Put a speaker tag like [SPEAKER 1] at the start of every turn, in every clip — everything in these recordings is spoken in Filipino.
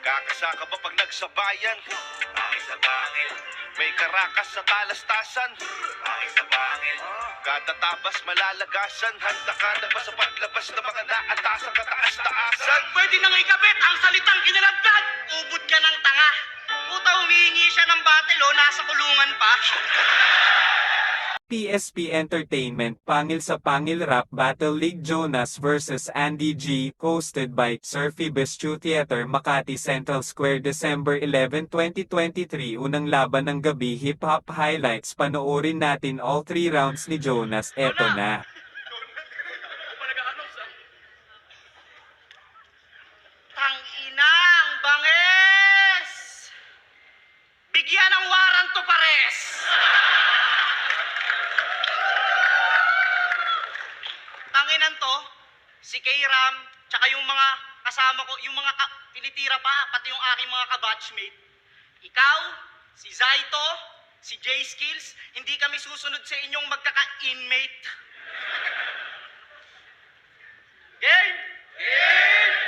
[SPEAKER 1] Kakasaka ba pag nagsabayan?
[SPEAKER 2] Bakit sa pangil?
[SPEAKER 1] May karakas sa talastasan.
[SPEAKER 2] Bakit sa pangil?
[SPEAKER 1] Kada tabas malalagasan. Handa ka na ba sa paglabas ng mga naatasan kataas-taasan?
[SPEAKER 2] Pwede nang ikabit ang salitang kinalagdag. Ubod ka ng tanga. Puta, humihingi siya ng battle, oh, nasa kulungan pa.
[SPEAKER 3] PSP Entertainment Pangil sa Pangil Rap Battle League Jonas vs Andy G. Hosted by Surfy Bestu Theater Makati Central Square December 11, 2023 Unang laban ng gabi Hip Hop Highlights. Panoorin natin all 3 rounds ni Jonas. Eto na.
[SPEAKER 2] Tang-inang banges! Bigyan ng warrant to pares! Tanginan to, si K-Ram, tsaka yung mga kasama ko, yung mga tinitira pa, pati yung aking mga kabatchmate. Ikaw, si Zaito, si J-Skills, hindi kami susunod sa inyong magkaka-inmate. Game! Game!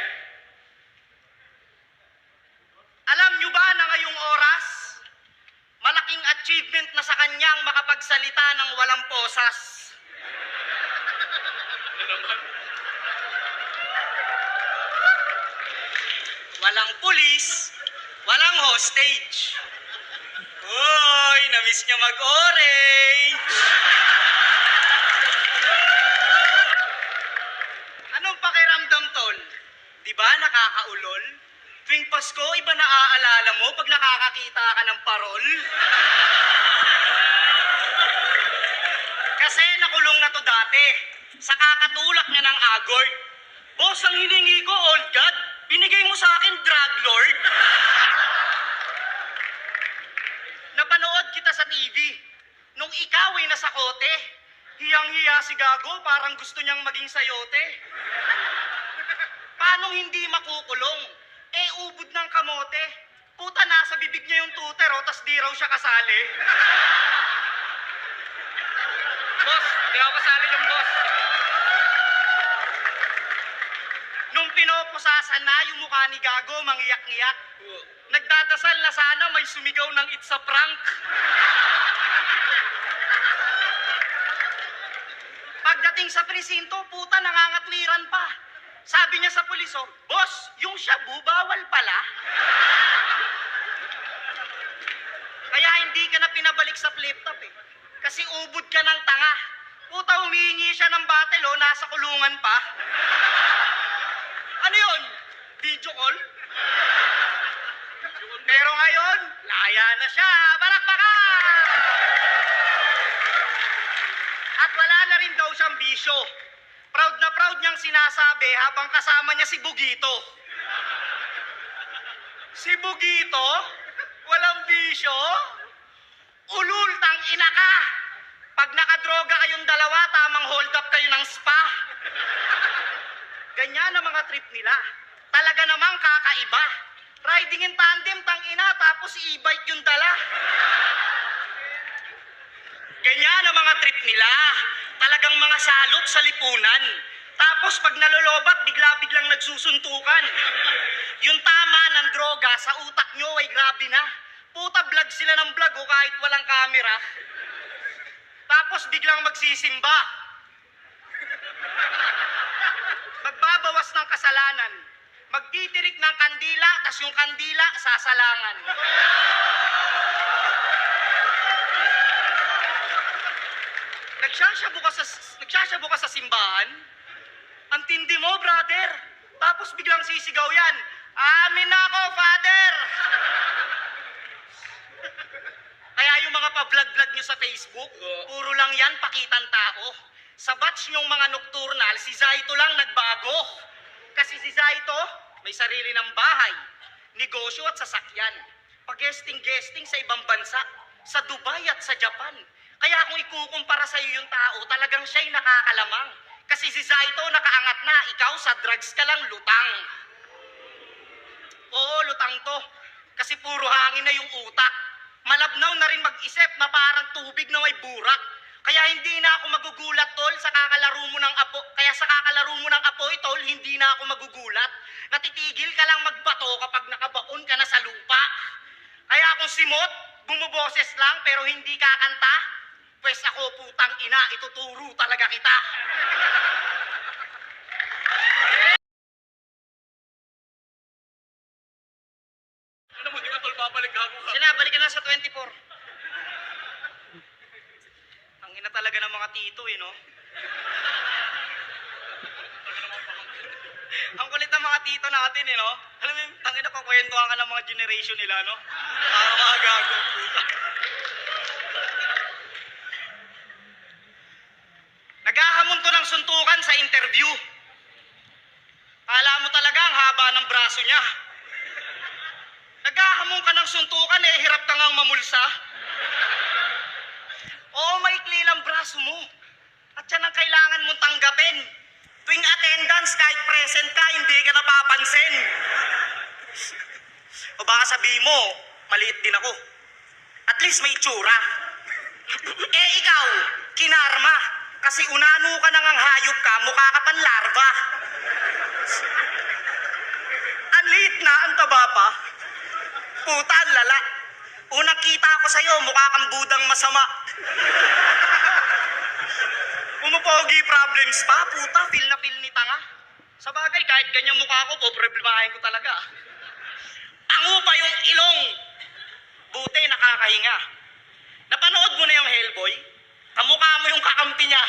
[SPEAKER 2] Alam nyo ba na ngayong oras, malaking achievement na sa kanyang makapagsalita ng walang posas? Walang pulis, walang hostage. Uy, namiss niya mag-orange. Anong pakiramdam, tol? Di ba nakakaulol? Tuwing Pasko, iba na aalala mo pag nakakakita ka ng parol? Kasi nakulong na to dati. Sa kakatulak niya ng agord. Boss, ang hiningi ko, old god. Binigay mo sa akin, drug lord. Napanood kita sa TV. Nung ikaw ay nasa kote, hiyang-hiya si Gago, parang gusto niyang maging sayote. Paano hindi makukulong? Eh, ubod ng kamote. Puta, nasa bibig niya yung tutero, tas di raw siya kasali. Boss, di ako kasali ng boss. Nung pinoposasan na yung mukha ni Gago, mangiyak-ngiyak. Nagdadasal na sana may sumigaw ng it's a prank. Pagdating sa presinto, puta, nangangatwiran pa. Sabi niya sa pulis, oh, boss, yung shabu, bawal pala. Kaya hindi ka na pinabalik sa flip-top eh. Kasi ubod ka ng tanga. Puta, humihingi siya ng battle, oh, nasa kulungan pa. Ano yun? Video call? Pero ngayon, laya na siya. Balakbakan! At wala na rin daw siyang bisyo. Proud na proud niyang sinasabi habang kasama niya si Bugito. Si Bugito? Walang bisyo? Ulul, tang ina ka! Pag nakadroga kayong dalawa, tamang hold up kayo ng spa. Ganyan ang mga trip nila. Talaga namang kakaiba. Riding in tandem, tang ina, tapos e-bike yung dala. Ganyan ang mga trip nila. Talagang mga salot sa lipunan. Tapos pag nalolobat, bigla-biglang nagsusuntukan. Yung tama ng droga sa utak nyo ay grabe na. Puta, vlog sila ng vlog o kahit walang camera. Tapos biglang magsisimba. Magbabawas ng kasalanan. Magtitirik ng kandila, tas yung kandila sasalangan. Nagsasyabu ka sa simbahan? Ang tindi mo, brother. Tapos biglang sisigaw yan. Amin ako, father! Kaya yung mga pa-vlog-vlog nyo sa Facebook, puro lang yan pakitan tao. Sa batch nyong mga nocturnal, si Zaito lang nagbago. Kasi si Zaito, may sarili ng bahay, negosyo at sasakyan. Pag-guesting sa ibang bansa, sa Dubai at sa Japan. Kaya kung ikukumpara sa iyo yung tao, talagang siya'y nakakalamang. Kasi si Zaito nakaangat na, ikaw sa drugs ka lang lutang. Oo, lutang to. Kasi puro hangin na yung utak. Malabnaw na rin mag-isip na parang tubig na may burak. Kaya hindi na ako magugulat, tol, sa kakalaro mo ng apo. Kaya sa kakalaro mo ng apoy, tol, hindi na ako magugulat. Natitigil ka lang magbato kapag nakabaon ka na sa lupa. Kaya kung simot, bumuboses lang pero hindi kakanta, pues ako putang ina, ituturo talaga kita.
[SPEAKER 1] Ano mo, di ka tol babalik gago ka?
[SPEAKER 2] Sinabalik ka na sa 24. Ang ina talaga ng mga tito eh, no? Ang kulit ng mga tito natin eh, no? Alam mo yung tangina ko, kwentuhan ka ng mga generation nila, no? Mga gago, puta. Naghahamon to ng suntukan sa interview. Kala mo talaga ang haba ng braso niya. Naghahamon ka ng suntukan eh, hirap ka ngang mamulsa. Oo, maikli lang braso mo. At yan ang kailangan mong tanggapin. Tuwing attendance, kahit present ka, hindi ka napapansin. O baka sabihin mo, maliit din ako. At least may tsura. Eh ikaw, kinarma. Kasi unano ka nang ang hayop ka, mukha ka pang larva. Ang liit na, ang taba pa. Puta, ang lala. Unang kita ko sa'yo, mukha kang budang masama. Umupogi problems pa, puta, feel na feel ni tanga. Sa bagay, kahit ganyan mukha ko, poproblemahin ko talaga. Tango pa yung ilong. Buti, nakakahinga. Napanood mo na yung Hellboy? Kamukha mo yung kakampi niya.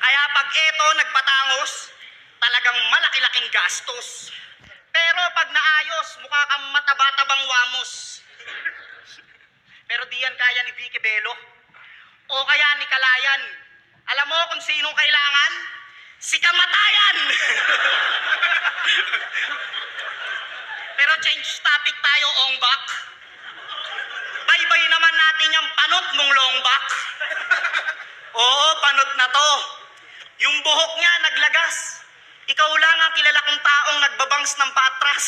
[SPEAKER 2] Kaya pag eto nagpatangos, talagang malaki-laking gastos. Pero pag naayos, mukha kang mataba-tabang wamos. Pero di yan kaya ni Vicky Bello. O kaya ni Kalayan. Alam mo kung sinong kailangan? Si Kamatayan! Pero change topic tayo, Ongbak. Bye-bye naman natin yung panot mong longbak. Oo, panot na to. Yung buhok niya naglagas. Ikaw lang ang kilala kong taong nagbabangs ng patras.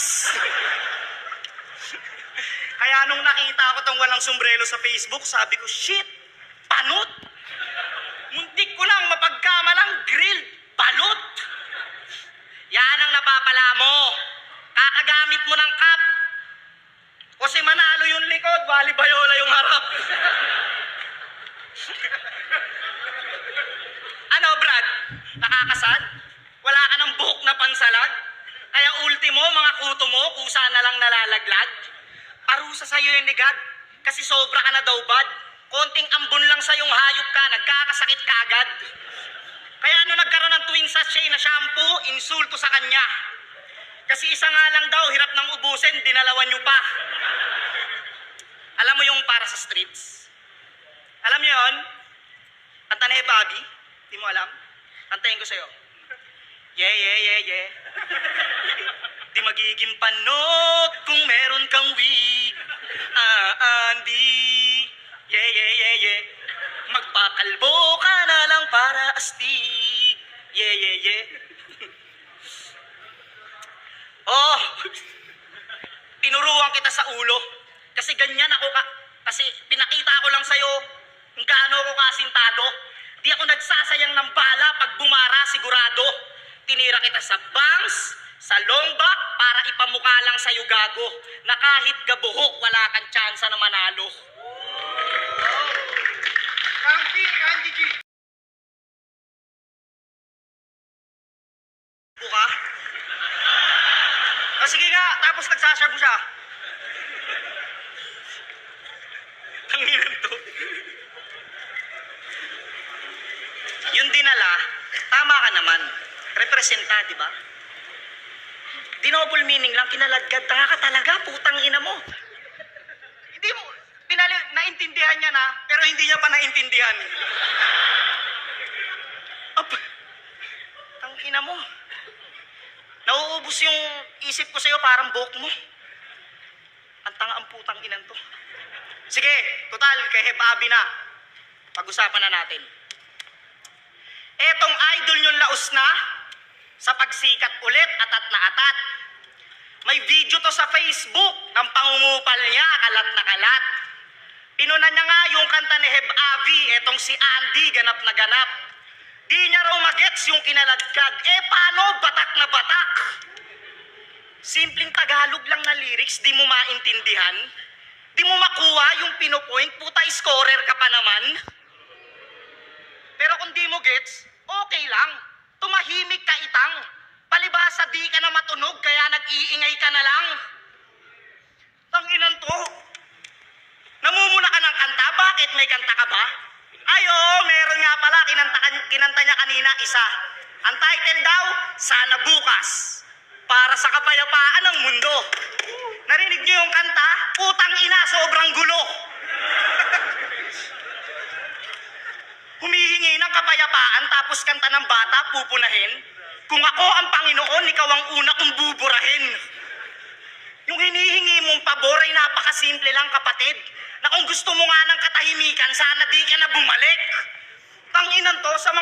[SPEAKER 2] Kaya nung nakita ko tong walang sombrero sa Facebook, sabi ko, shit, panot. Muntik ko nang mapagkamalang grill, balot. Yan ang napapala mo. Kakagamit mo ng cup. Kasi manalo yung likod, bali bayola yung harap. Ano, Brad? Nakakasad? Wala ka ng buhok na pansalag? Kaya ultimo, mga kuto mo, kusa na lang nalalaglag? Parusa sa'yo yung ligad, kasi sobra ka na daw bad. Konting ambon lang sa'yong hayop ka, nagkakasakit ka agad. Kaya ano nagkaroon ng twin sachet na shampoo, insulto sa kanya. Kasi isa nga lang daw, hirap ng ubusin, dinalawan nyo pa. Alam mo yung para sa streets? Alam niyo yun? Kanta ni Bobby? Di mo alam? Kantahin ko sa'yo. Yeah, yeah, yeah, yeah. Di magiging panot kung meron kang wig. Andy. Yeah, yeah, yeah, yeah. Magpakalbo ka na lang para astig. Yeah, yeah, yeah. Oh, tinuruan kita sa ulo. Kasi ganyan ako ka. Kasi pinakita ko lang sa'yo kung gaano ako kasintado. Di ako nagsasayang ng bala pag bumara sigurado. Tinira kita sa bangs, sa long back, para ipamukha lang sa'yo gago. Na kahit gabuhok, wala kang tsansa na manalo. Andy G. Buka? O sige nga, tapos nagsaserve siya. Tanginan to. Yung dinala, tama ka naman. Representa, di ba? Dinoble meaning lang, kinaladkad. Tanga ka talaga, putang ina mo. Hindi mo, naintindihan niya na, pero hindi niya pa naintindihan. Tang ina mo. Nauubos yung isip ko sa'yo, parang buhok mo. Ang tanga ang putang inan to. Sige, total, kay Hebabi na. Pag-usapan na natin. Etong idol nyong laos na, sa pagsikat ulit, atat na atat. May video to sa Facebook ng pangungupal niya, kalat na kalat. Tinunan niya nga yung kanta ni Heb Avi, etong si Andy, ganap na ganap. Di niya raw magets yung kinaladkad. Paano? Batak na batak. Simpleng Tagalog lang na lyrics, di mo maintindihan. Di mo makuha yung pinopoint, puta scorer ka pa naman. Pero kung di mo gets, okay lang. Tumahimik ka itang. Palibasa di ka na matunog, kaya nag-iingay ka na lang. Tanginan to. Namumuna ka ng kanta? Bakit? May kanta ka ba? Ayo, meron nga pala. Kinanta niya kanina isa. Ang title daw, Sana Bukas. Para sa kapayapaan ng mundo. Narinig niyo yung kanta? Putang ina, sobrang gulo. Humihingi ng kapayapaan tapos kanta ng bata, pupunahin. Kung ako ang Panginoon, ikaw ang una kong buburahin. Yung hinihingi mong pabor ay napakasimple lang, kapatid. Na kung gusto mo nga ng katahimikan, sana di ka na bumalik. Tanginan to, sa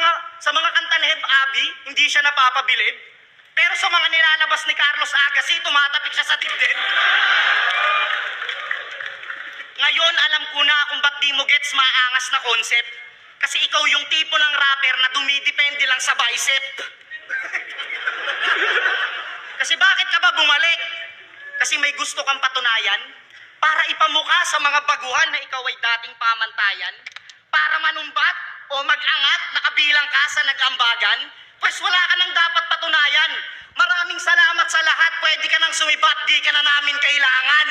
[SPEAKER 2] mga kanta ni Heb Abi, hindi siya napapabilib. Pero sa mga nilalabas ni Carlos Agassi, tumatapik siya sa dibdib. Ngayon, alam ko na kung ba't di mo gets maangas na concept. Kasi ikaw yung tipo ng rapper na dumidepende lang sa bicep. Kasi bakit ka ba bumalik? Kasi may gusto kang patunayan? Para ipamukha sa mga baguhan na ikaw ay dating pamantayan? Para manumbat o mag-angat na kabilang ka sa nag-ambagan? Pues wala ka nang dapat patunayan. Maraming salamat sa lahat. Pwede ka nang sumibat, di ka na namin kailangan.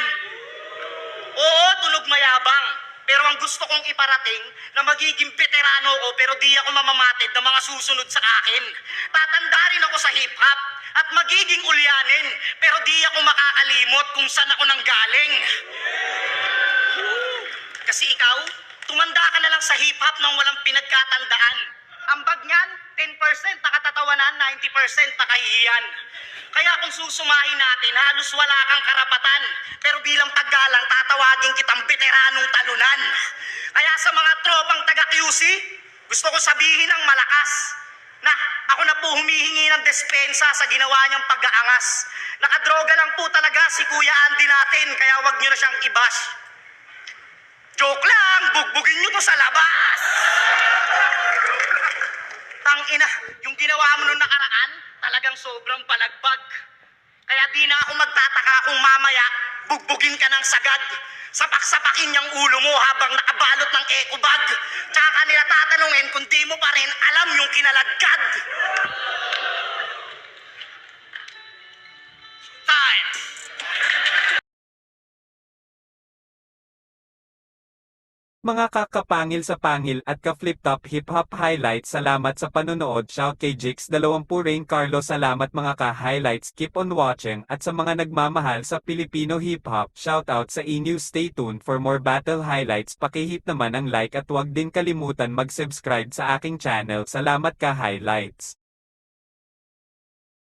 [SPEAKER 2] Oo, tunog mayabang. Pero ang gusto kong iparating na magiging veterano ko pero di ako mamamatid na mga susunod sa akin. Tatanda rin ako sa hip-hop at magiging ulyanin pero di ako makakalimot kung saan ako nanggaling. Kasi ikaw, tumanda ka na lang sa hip-hop nang walang pinagkatandaan. Ang bag niyan, 10% nakatatawanan, 90% nakahihiyan. Kaya kung susumahin natin, halos wala kang karapatan. Pero bilang paggalang, tatawagin kitang veteranong talunan. Kaya sa mga tropang taga-QC, gusto ko sabihin ng malakas na ako na po humihingi ng despensa sa ginawa niyang pag-aangas. Nakadroga lang po talaga si Kuya Andy natin, kaya wag niyo na siyang i-bash. Joke lang, bugbugin niyo to sa labas. Tangina, yung ginawa mo nung nakaraan, talagang sobrang palagbag. Kaya di na ako magtataka kung mamaya bugbugin ka ng sagad. Sapak-sapakin yung ulo mo habang nakabalot ng eco bag. Tsaka kanila tatanungin kung di mo pa rin alam yung kinalagkad. Time!
[SPEAKER 3] Mga kakapangil sa pangil at ka-flip-top hip-hop highlights, salamat sa panonood. Shout kay Jix 20 Rain Carlos, salamat mga ka-highlights, keep on watching. At sa mga nagmamahal sa Filipino hip-hop, shout out sa inyo. Stay tuned for more battle highlights. Pakihit naman ang like at huwag din kalimutan mag-subscribe sa aking channel. Salamat ka-highlights.